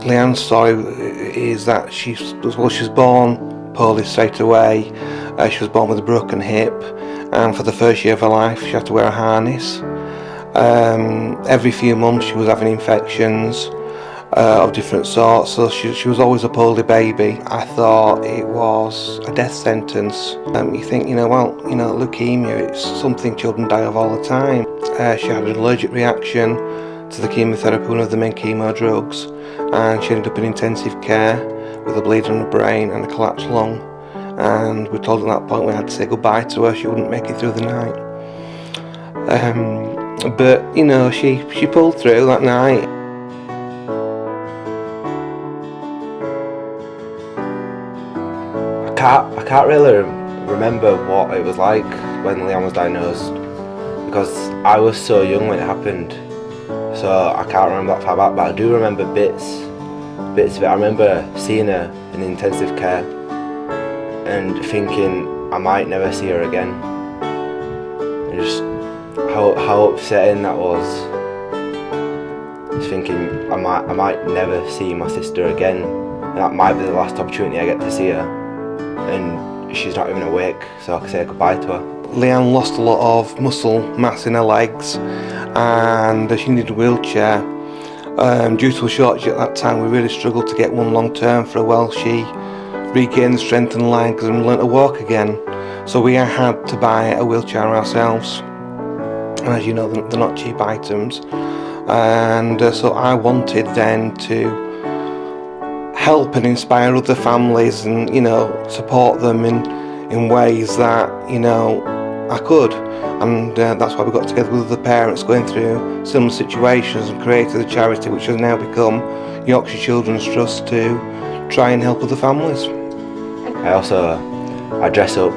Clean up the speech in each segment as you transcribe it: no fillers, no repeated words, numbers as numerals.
Leigh-Anne's story is that she was born poorly straight away. She was born with a broken hip, and for the first year of her life she had to wear a harness. Every few months she was having infections of different sorts, so she was always a poorly baby. I thought it was a death sentence. You think, leukemia, it's something children die of all the time. She had an allergic reaction to the chemotherapy, one of the main chemo drugs, and she ended up in intensive care with a bleed on her brain and a collapsed lung. And we told her at that point we had to say goodbye to her. She wouldn't make it through the night. But she pulled through that night. I can't really remember what it was like when Leigh-Anne was diagnosed, because I was so young when it happened, so I can't remember that far back, but I do remember bits of it. I remember seeing her in intensive care and thinking I might never see her again, and just how upsetting that was. Just thinking I might never see my sister again, and that might be the last opportunity I get to see her, and she's not even awake, so I can say goodbye to her. Leigh-Anne lost a lot of muscle mass in her legs, and she needed a wheelchair. Due to a shortage at that time, we really struggled to get one long term for her while she regained the strength in her legs and learnt to walk again. So we had to buy a wheelchair ourselves, and as you know, they're not cheap items. And so I wanted then to help and inspire other families and support them in ways that I could, and that's why we got together with other parents going through similar situations and created a charity which has now become Yorkshire Children's Trust to try and help other families. I dress up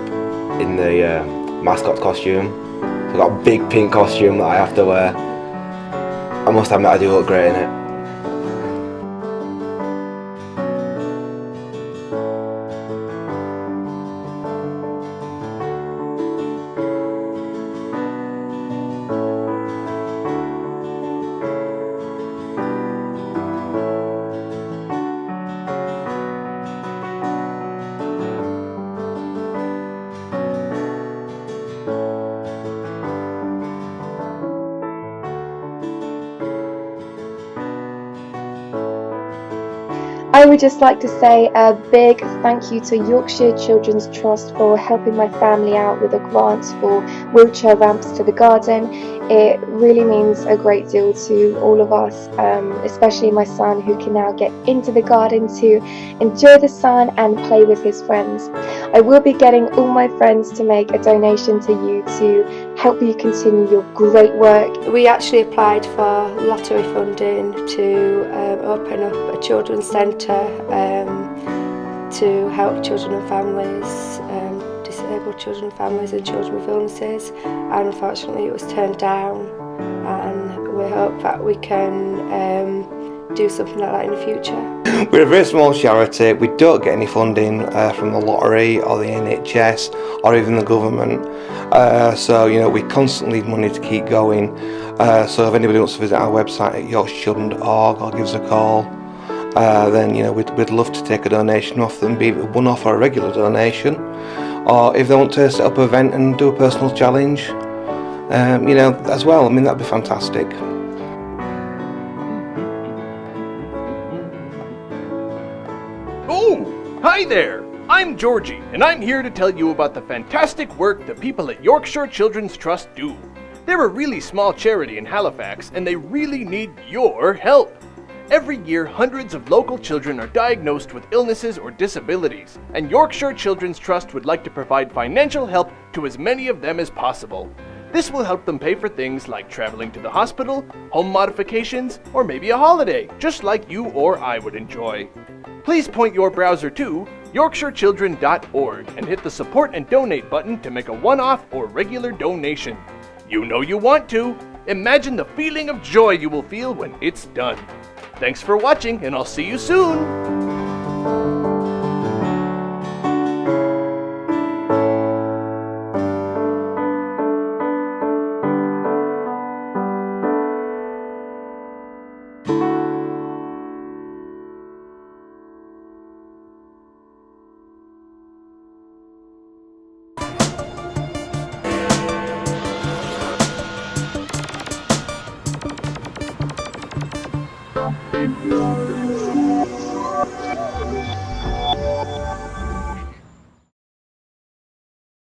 in the mascot costume, so I've got a big pink costume that I have to wear. I must admit I do look great in it. I would just like to say a big thank you to Yorkshire Children's Trust for helping my family out with a grant for wheelchair ramps to the garden. It really means a great deal to all of us, especially my son, who can now get into the garden to enjoy the sun and play with his friends. I will be getting all my friends to make a donation to you to help you continue your great work. We actually applied for lottery funding to open up a children's centre to help children and families, disabled children and families and children with illnesses, and unfortunately it was turned down, and we hope that we can do something like that in the future. We're a very small charity. We don't get any funding from the lottery or the NHS or even the government, so we constantly need money to keep going. So if anybody wants to visit our website at yorkshirechildren.org or give us a call, then we'd love to take a donation off them, be it a one-off or a regular donation, or if they want to set up an event and do a personal challenge, as well. That'd be fantastic. Oh, hi there! I'm Georgie, and I'm here to tell you about the fantastic work the people at Yorkshire Children's Trust do. They're a really small charity in Halifax, and they really need your help. Every year, hundreds of local children are diagnosed with illnesses or disabilities, and Yorkshire Children's Trust would like to provide financial help to as many of them as possible. This will help them pay for things like traveling to the hospital, home modifications, or maybe a holiday, just like you or I would enjoy. Please point your browser to yorkshirechildren.org and hit the support and donate button to make a one-off or regular donation. You know you want to. Imagine the feeling of joy you will feel when it's done. Thanks for watching, and I'll see you soon!